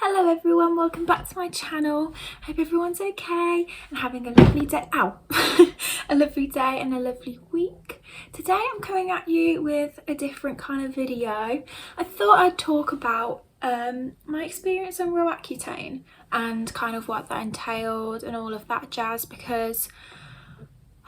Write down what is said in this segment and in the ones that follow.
Hello everyone, welcome back to my channel. Hope everyone's okay and having a lovely day. A lovely day and a lovely week. Today I'm coming at you with a different kind of video. I thought I'd talk about my experience on roaccutane and kind of what that entailed and all of that jazz, because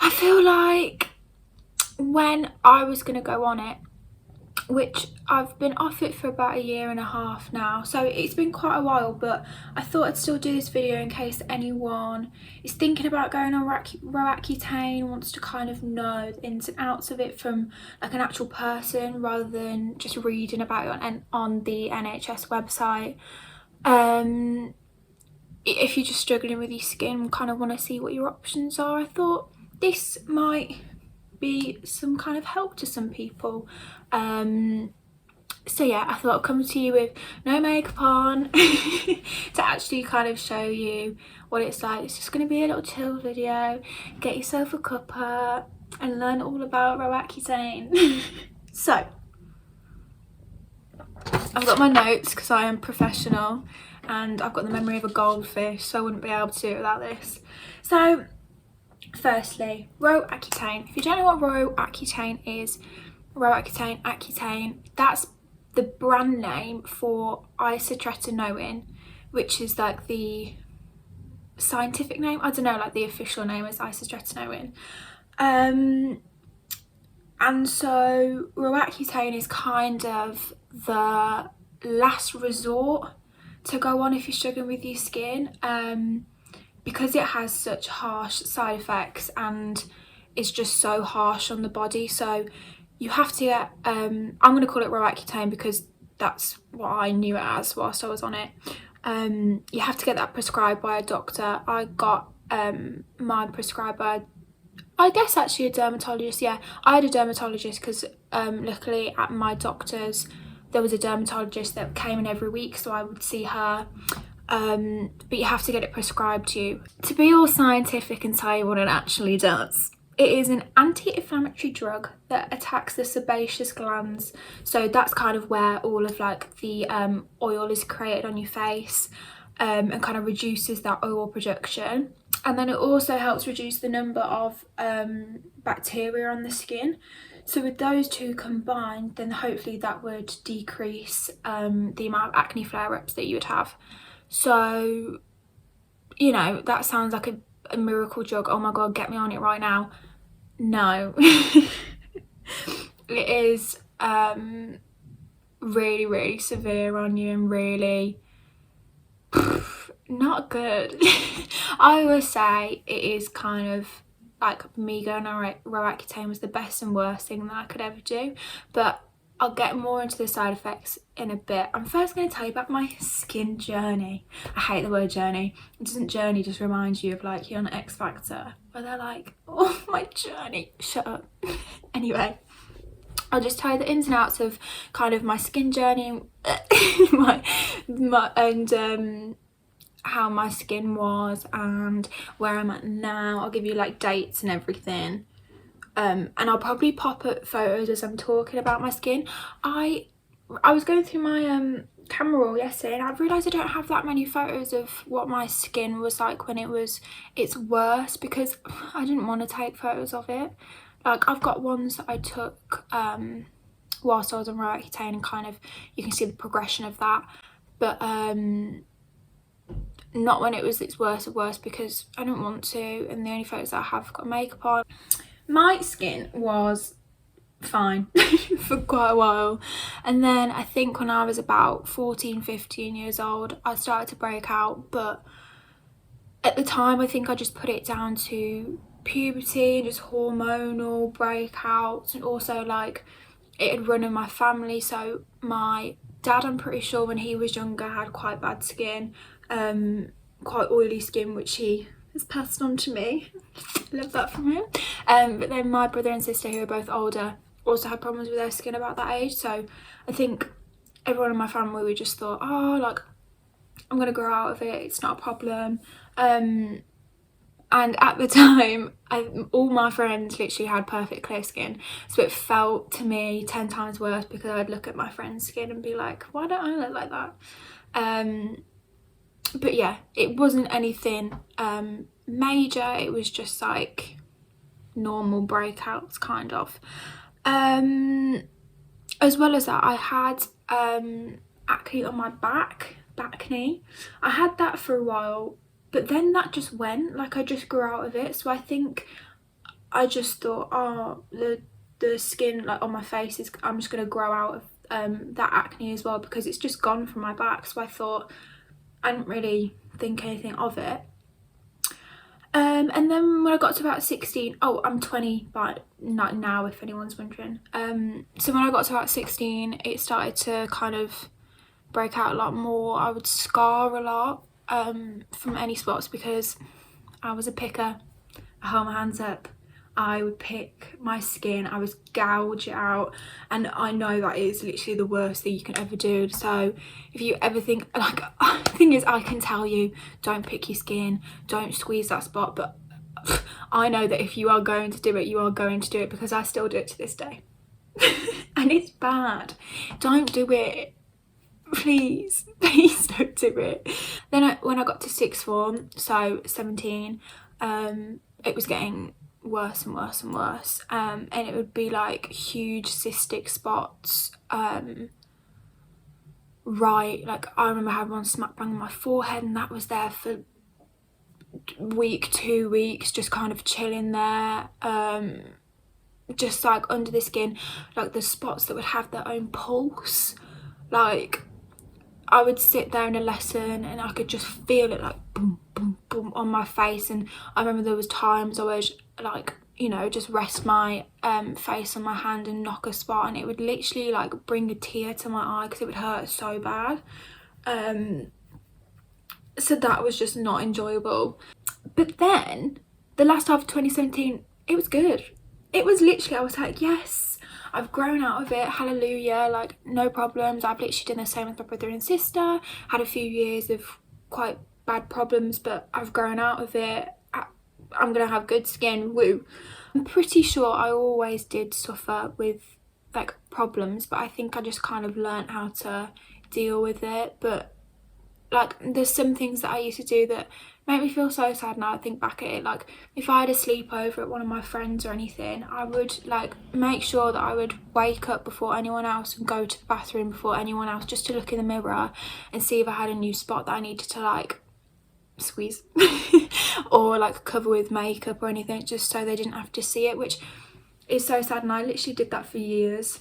I feel like when I was going to go on it, which I've been off it for about 1.5 years now, so it's been quite a while, but I thought I'd still do this video in case anyone is thinking about going on roaccutane, wants to kind of know the ins and outs of it from like an actual person rather than just reading about it on the NHS website. If you're just struggling with your skin and kind of want to see what your options are, I thought this might be some kind of help to some people. So yeah, I thought I'd come to you with no makeup on to actually kind of show you what it's like. It's just going to be a little chill video. Get yourself a cuppa and learn all about roaccutane. So I've got my notes because I am professional and I've got the memory of a goldfish, so I wouldn't be able to do it without this. So firstly, roaccutane. If you don't know what roaccutane is, roaccutane, accutane, that's the brand name for isotretinoin, which is like the scientific name. I don't know, like the official name is isotretinoin. And so roaccutane is kind of the last resort to go on if you're struggling with your skin, because it has such harsh side effects and it's just so harsh on the body. So you have to get, I'm going to call it roaccutane because that's what I knew it as whilst I was on it. You have to get that prescribed by a doctor. I got mine prescribed by, I guess actually a dermatologist. Yeah, I had a dermatologist because luckily at my doctor's there was a dermatologist that came in every week, so I would see her. But you have to get it prescribed to you. To be all scientific and tell you what it actually does, it is an anti-inflammatory drug that attacks the sebaceous glands. So that's kind of where all of like the oil is created on your face, and kind of reduces that oil production. And then it also helps reduce the number of bacteria on the skin. So with those two combined, then hopefully that would decrease the amount of acne flare-ups that you would have. So, you know, that sounds like a miracle drug. Oh my god, get me on it right now. No. It is really, really severe on you and really not good. I always say it is kind of like me going on roaccutane was the best and worst thing that I could ever do, but I'll get more into the side effects in a bit. I'm first going to tell you about my skin journey. I hate the word journey. Doesn't journey just remind you of like you're on X Factor, where they're like, oh my journey, shut up. Anyway, I'll just tell you the ins and outs of kind of my skin journey and how my skin was and where I'm at now. I'll give you like dates and everything. And I'll probably pop up photos as I'm talking about my skin. I was going through my camera roll yesterday and I realised I don't have that many photos of what my skin was like when it was its worst, because I didn't want to take photos of it. Like I've got ones that I took whilst I was on roaccutane and kind of you can see the progression of that, but not when it was its worst at worst, because I don't want to, and the only photos that I have got makeup on. My skin was fine for quite a while, and then I think when I was about 14-15 years old I started to break out, but at the time I think I just put it down to puberty and just hormonal breakouts, and also like it had run in my family. So my dad, I'm pretty sure when he was younger, had quite bad skin, quite oily skin, which he has passed on to me. Love that from him. But then my brother and sister, who are both older, also had problems with their skin about that age. So I think everyone in my family, we just thought, oh, like I'm gonna grow out of it, it's not a problem. And at the time all my friends literally had perfect clear skin, so it felt to me 10 times worse because I'd look at my friend's skin and be like, why don't I look like that? but yeah, it wasn't anything major. It was just like normal breakouts kind of. As well as that, I had acne on my back knee. I had that for a while, but then that just went, like I just grew out of it. So I think I just thought, oh, the skin like on my face is, I'm just going to grow out of that acne as well, because it's just gone from my back. So I thought, I didn't really think anything of it. And then when I got to about 16, oh, I'm 20 but not now, if anyone's wondering. So when I got to about 16, it started to kind of break out a lot more. I would scar a lot from any spots, because I was a picker. I hold my hands up. I would pick my skin, I would gouge it out, and I know that is literally the worst thing you can ever do. So if you ever think, like, the thing is, I can tell you, don't pick your skin, don't squeeze that spot, but I know that if you are going to do it, you are going to do it, because I still do it to this day. And it's bad. Don't do it. Please don't do it. Then when I got to sixth form, so 17, it was getting worse and worse and worse, and it would be like huge cystic spots, right, like I remember having one smack bang on my forehead, and that was there for week, 2 weeks, just kind of chilling there, just like under the skin, like the spots that would have their own pulse. Like I would sit there in a lesson and I could just feel it like boom boom boom on my face. And I remember there was times I was like, you know, just rest my face on my hand and knock a spot, and it would literally like bring a tear to my eye because it would hurt so bad. So that was just not enjoyable. But then the last half of 2017, it was good. It was literally, I was like, yes, I've grown out of it, hallelujah, like no problems. I've literally done the same with my brother and sister, had a few years of quite bad problems, but I've grown out of it. I'm gonna have good skin, woo. I'm pretty sure I always did suffer with like problems, but I think I just kind of learned how to deal with it. But like there's some things that I used to do that make me feel so sad now I think back at it. Like if I had a sleepover at one of my friends or anything, I would like make sure that I would wake up before anyone else and go to the bathroom before anyone else, just to look in the mirror and see if I had a new spot that I needed to like squeeze or like cover with makeup or anything, just so they didn't have to see it, which is so sad. And I literally did that for years,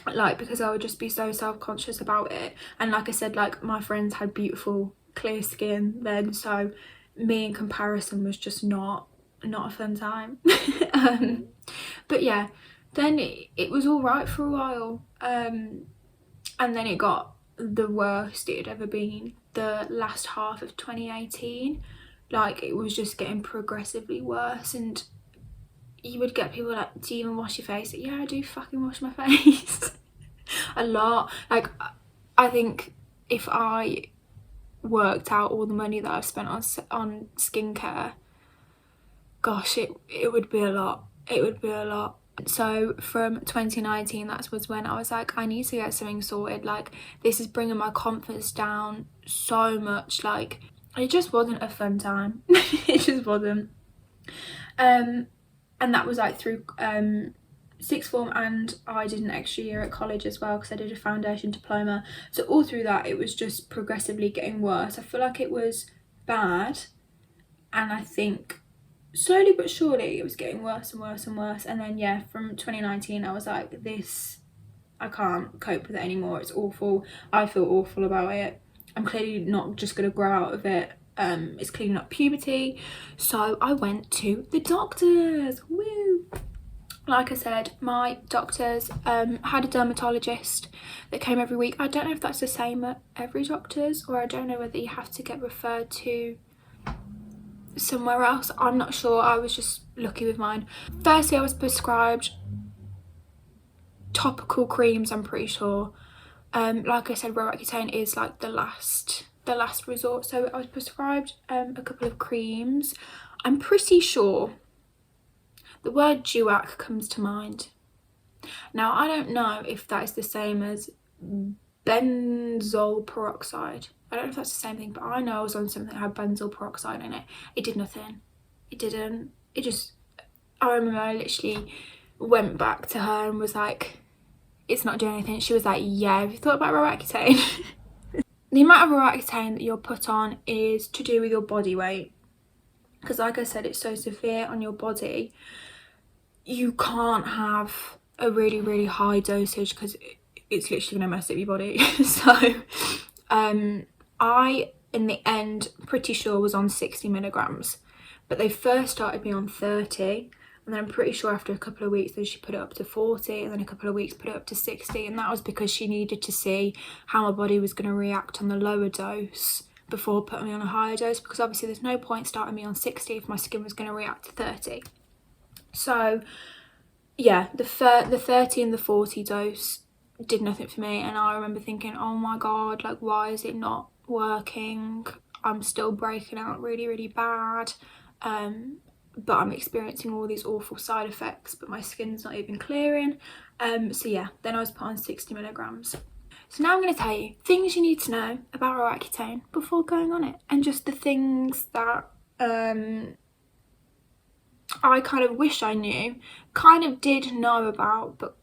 like because I would just be so self-conscious about it. And like I said, like my friends had beautiful clear skin then, so me in comparison was just not a fun time. But yeah, then it was all right for a while, and then it got the worst it had ever been the last half of 2018. Like it was just getting progressively worse, and you would get people like, do you even wash your face? Yeah, I do fucking wash my face. A lot. Like I think if I worked out all the money that I've spent on skincare, gosh, it would be a lot. It would be a lot. So from 2019, that was when I was like, I need to get something sorted. Like this is bringing my confidence down so much. Like it just wasn't a fun time. It just wasn't. And that was like through sixth form, and I did an extra year at college as well because I did a foundation diploma. So all through that it was just progressively getting worse. I feel like it was bad, and I think slowly but surely it was getting worse and worse and worse. And then yeah, from 2019 I was like, this, I can't cope with it anymore. It's awful. I feel awful about it. I'm clearly not just gonna grow out of it. It's clearly not puberty. So I went to the doctors. Woo! Like I said, my doctors had a dermatologist that came every week. I don't know if that's the same at every doctor's, or I don't know whether you have to get referred to somewhere else. I'm not sure. I was just lucky with mine. Firstly, I was prescribed topical creams, I'm pretty sure. Like I said, roaccutane is like the last resort. So I was prescribed a couple of creams. I'm pretty sure the word DUAC comes to mind. Now I don't know if that is the same as benzoyl peroxide. I don't know if that's the same thing, but I know I was on something that had benzoyl peroxide in it. It did nothing. It didn't. It just, I remember I literally went back to her and was like, it's not doing anything. She was like, yeah, have you thought about roaccutane? The amount of roaccutane that you're put on is to do with your body weight, because like I said, it's so severe on your body. You can't have a really, really high dosage because it's literally going to mess up your body. So I, in the end, pretty sure was on 60 milligrams, but they first started me on 30, and then I'm pretty sure after a couple of weeks then she put it up to 40, and then a couple of weeks put it up to 60, and that was because she needed to see how my body was going to react on the lower dose before putting me on a higher dose, because obviously there's no point starting me on 60 if my skin was going to react to 30. So yeah, the 30 and the 40 dose did nothing for me, and I remember thinking, oh my god, like, why is it not working? I'm still breaking out really, really bad, but I'm experiencing all these awful side effects, but my skin's not even clearing. So yeah, then I was put on 60 milligrams. So now I'm going to tell you things you need to know about roaccutane before going on it, and just the things that I kind of wish I knew, kind of did know about, but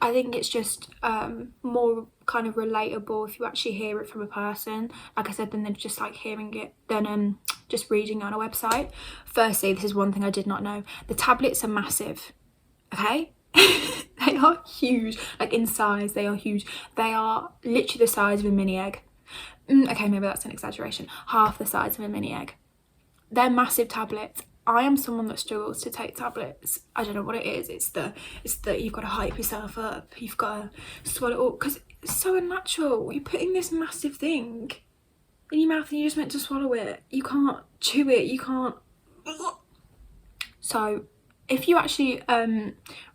I think it's just more kind of relatable if you actually hear it from a person, like I said, than just like hearing it, than just reading it on a website. Firstly, this is one thing I did not know. The tablets are massive, okay? They are huge, like in size, they are huge. They are literally the size of a mini egg. Okay, maybe that's an exaggeration. Half the size of a mini egg. They're massive tablets. I am someone that struggles to take tablets. I don't know what it is. It's that you've got to hype yourself up. You've got to swallow it all, because it's so unnatural. You're putting this massive thing in your mouth and you're just meant to swallow it. You can't chew it. You can't. So if you actually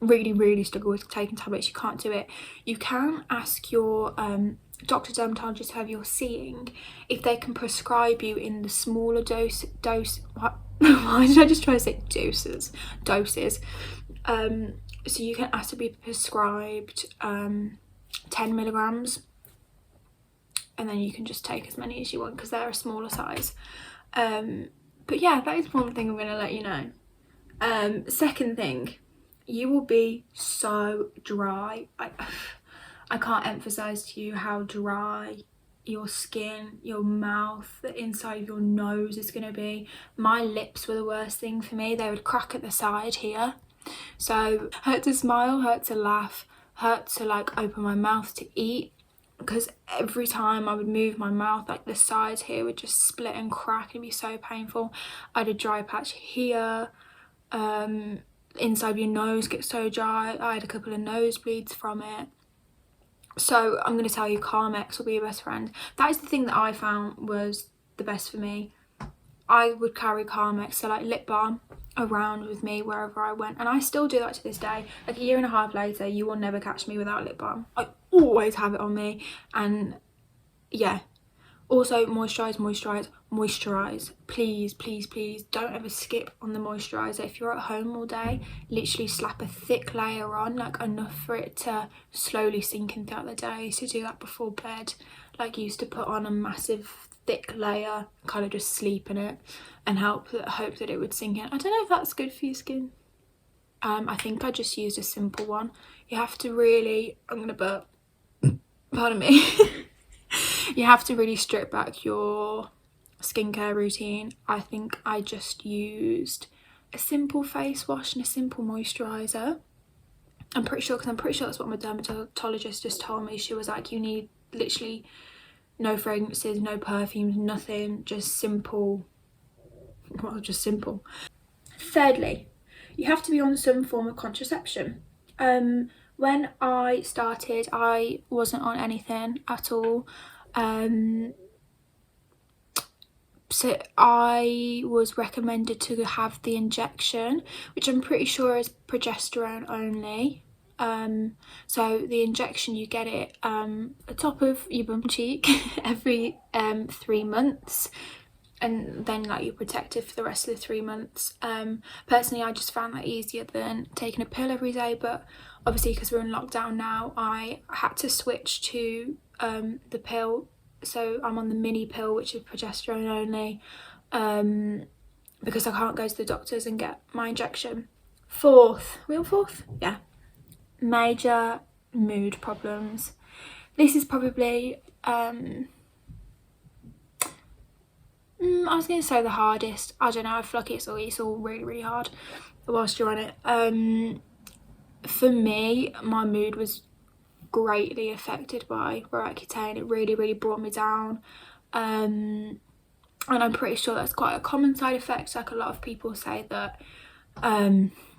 really, really struggle with taking tablets, you can't do it, you can ask your doctor, dermatologist, whoever you're seeing, if they can prescribe you in the smaller dose what? Why did I just try to say doses? So you can ask to be prescribed 10 milligrams, and then you can just take as many as you want because they're a smaller size. But yeah, that is one thing I'm going to let you know. Second thing, you will be so dry. I can't emphasize to you how dry your skin, your mouth, the inside of your nose is going to be. My lips were the worst thing for me. They would crack at the side here, so hurt to smile, hurt to laugh, hurt to like open my mouth to eat, because every time I would move my mouth, like the sides here would just split and crack. It'd be so painful. I had a dry patch here. Inside of your nose gets so dry. I had a couple of nosebleeds from it. So I'm going to tell you, Carmex will be your best friend. That is the thing that I found was the best for me. I would carry Carmex, so like lip balm, around with me wherever I went, and I still do that to this day. Like a year and a half later, you will never catch me without lip balm. I always have it on me. And yeah, also moisturize. Please, please, please don't ever skip on the moisturizer. If you're at home all day, literally slap a thick layer on, like enough for it to slowly sink in throughout the day. I used to do that before bed, like used to put on a massive thick layer, kind of just sleep in it and hope that it would sink in. I don't know if that's good for your skin. I think I just used a simple one. You have to really, I'm gonna burp, pardon me. You have to really strip back your skincare routine. I think I just used a simple face wash and a simple moisturizer. I'm pretty sure that's what my dermatologist just told me. She was like, you need literally no fragrances, no perfumes, nothing, just simple. Well, just simple. Thirdly, you have to be on some form of contraception. When I started, I wasn't on anything at all. So I was recommended to have the injection, which I'm pretty sure is progesterone only. So the injection, you get it at the top of your bum cheek every 3 months, and then like you're protected for the rest of the 3 months. Personally, I just found that easier than taking a pill every day, but obviously because we're in lockdown now, I had to switch to the pill so I'm on the mini pill, which is progesterone only, because I can't go to the doctors and get my injection. Fourth, we on fourth? Yeah. Major mood problems. This is probably, I was going to say the hardest. I don't know, I feel like it's all really, really hard whilst you're on it. For me, my mood was greatly affected by roaccutane. It really, really brought me down. And I'm pretty sure that's quite a common side effect. Like, a lot of people say that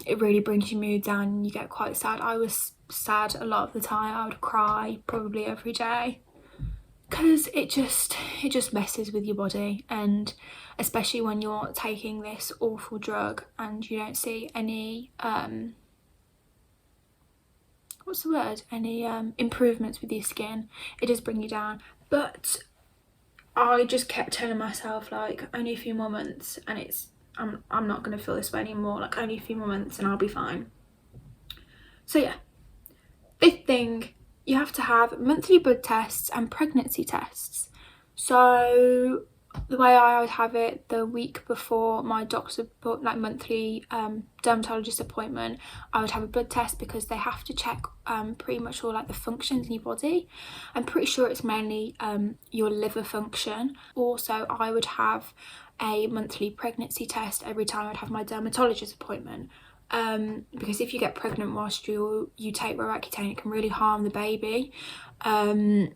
it really brings your mood down and you get quite sad. I was sad a lot of the time. I would cry probably every day because it just messes with your body, and especially when you're taking this awful drug and you don't see any improvements with your skin, it does bring you down. But I just kept telling myself, like, only a few more months and I'm not going to feel this way anymore, like only a few more months and I'll be fine. So yeah, fifth thing, you have to have monthly blood tests and pregnancy tests. So the way I would have it, the week before my doctor's monthly dermatologist appointment, I would have a blood test because they have to check pretty much all like the functions in your body. I'm pretty sure it's mainly your liver function. Also, I would have a monthly pregnancy test every time I'd have my dermatologist appointment, because if you get pregnant whilst you take roaccutane, it can really harm the baby. So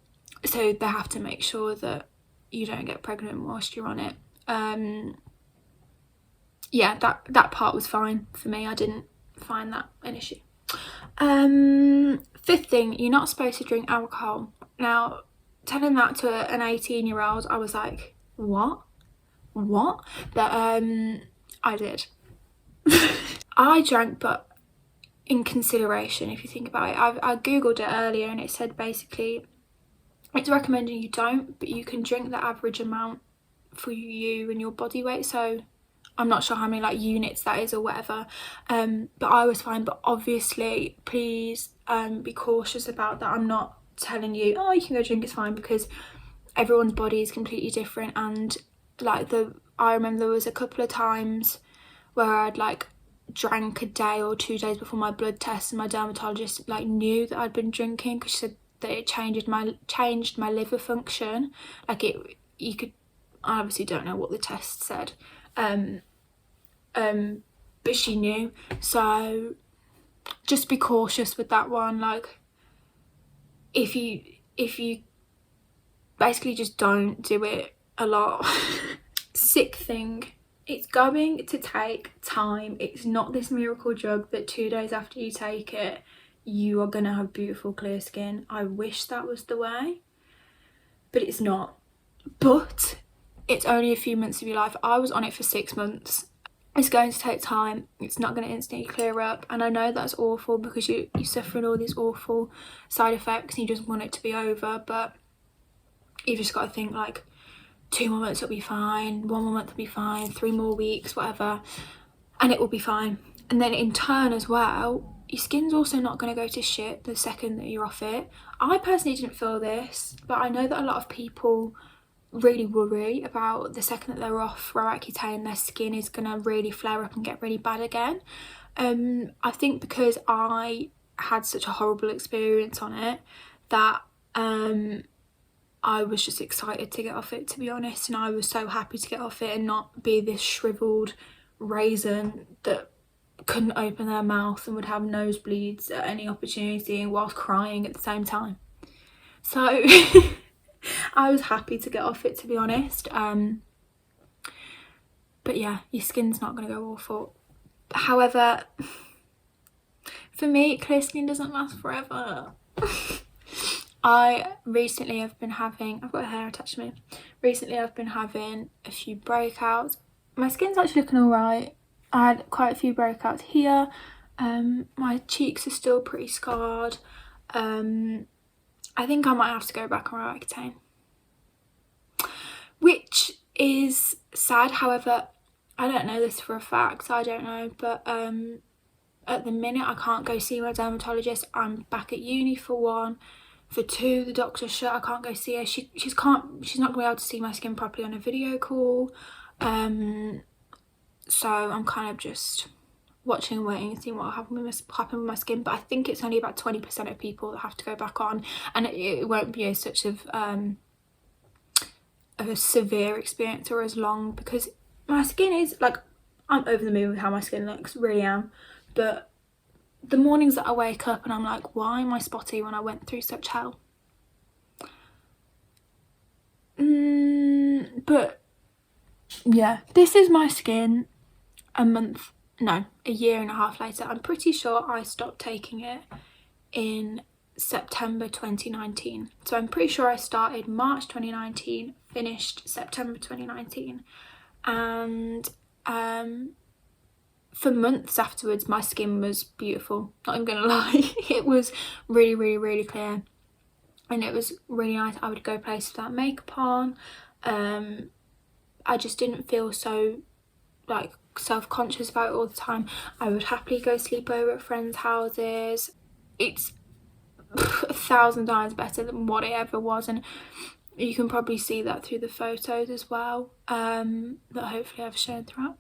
they have to make sure that you don't get pregnant whilst you're on it. Yeah, that part was fine for me. I didn't find that an issue. Fifth thing, you're not supposed to drink alcohol. Now, telling that to an 18-year-old, I was like, what? But I did. I drank, but in consideration, if you think about it. I googled it earlier and it said basically it's recommending you don't, but you can drink the average amount for you and your body weight. So I'm not sure how many like units that is or whatever, but I was fine. But obviously please be cautious about that. I'm not telling you, oh, you can go drink, it's fine, because everyone's body is completely different. And like I remember there was a couple of times where I'd like drank a day or 2 days before my blood test, and my dermatologist like knew that I'd been drinking because she said that it changed my liver function. Like I obviously don't know what the test said, but she knew. So just be cautious with that one. Like if you basically just don't do it a lot. Sixth thing, it's going to take time. It's not this miracle drug that 2 days after you take it you are gonna have beautiful clear skin. I wish that was the way, but it's not. But it's only a few months of your life. I was on it for 6 months. It's going to take time. It's not going to instantly clear up, and I know that's awful because you're suffering all these awful side effects and you just want it to be over. But you've just got to think like 2 more months will be fine, 1 more month will be fine, 3 more weeks, whatever, and it will be fine. And then in turn as well, your skin's also not going to go to shit the second that you're off it. I personally didn't feel this, but I know that a lot of people really worry about the second that they're off roaccutane, their skin is going to really flare up and get really bad again. I think because I had such a horrible experience on it that I was just excited to get off it, to be honest, and I was so happy to get off it and not be this shriveled raisin that couldn't open their mouth and would have nosebleeds at any opportunity whilst crying at the same time. So I was happy to get off it, to be honest. But yeah, your skin's not going to go awful. However, for me, clear skin doesn't last forever. I recently have been having, I've got hair attached to me. Recently I've been having a few breakouts. My skin's actually looking alright. I had quite a few breakouts here. My cheeks are still pretty scarred. I think I might have to go back on roaccutane, which is sad. However, I don't know this for a fact, I don't know, but at the minute I can't go see my dermatologist. I'm back at uni for one, For 2, the doctor's shut. I can't go see her. She's not gonna be able to see my skin properly on a video call. So I'm kind of just watching and waiting and seeing what will happen with my skin. But I think it's only about 20% of people that have to go back on, and it won't be as such of a severe experience or as long, because my skin is like, I'm over the moon with how my skin looks, really am. But the mornings that I wake up and I'm like, why am I spotty when I went through such hell? But yeah, this is my skin a year and a half later. I'm pretty sure I stopped taking it in September 2019. So I'm pretty sure I started March 2019, finished September 2019, and for months afterwards my skin was beautiful, not even gonna lie. It was really, really, really clear, and it was really nice. I would go places without makeup on. I just didn't feel so like self-conscious about it all the time. I would happily go sleep over at friends' houses. It's 1,000 times better than what it ever was, and you can probably see that through the photos as well, that hopefully I've shown throughout.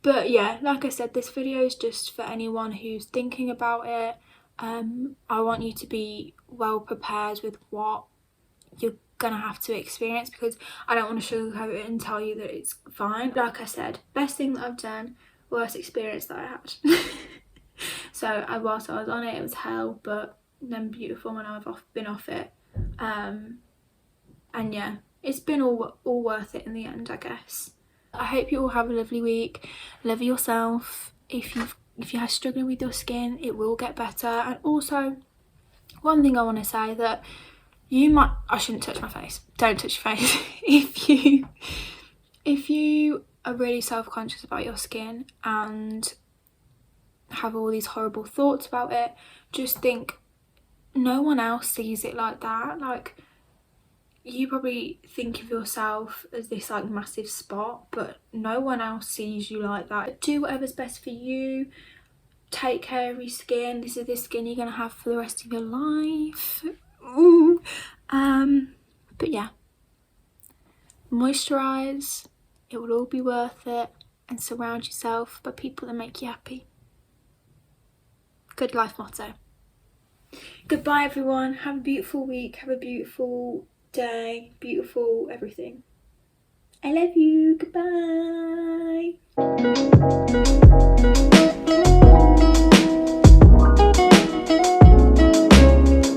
But yeah, like I said, this video is just for anyone who's thinking about it. I want you to be well prepared with what you're gonna have to experience, because I don't want to sugarcoat it and tell you that it's fine. Like I said, best thing that I've done, worst experience that I had. So whilst I was on it, it was hell, but then beautiful when I've been off it. And yeah, it's been all worth it in the end, I guess. I hope you all have a lovely week. Love yourself. If you're struggling with your skin, it will get better. And also, one thing I want to say, that I shouldn't touch my face. Don't touch your face. If you are really self-conscious about your skin and have all these horrible thoughts about it, just think, no one else sees it like that. Like, you probably think of yourself as this like massive spot, but no one else sees you like that. Do whatever's best for you. Take care of your skin. This is the skin you're gonna have for the rest of your life. Ooh. But yeah, moisturize. It will all be worth it, and surround yourself by people that make you happy. Good life motto. Goodbye everyone. Have a beautiful week. Have a beautiful day. Beautiful everything. I love you. Goodbye.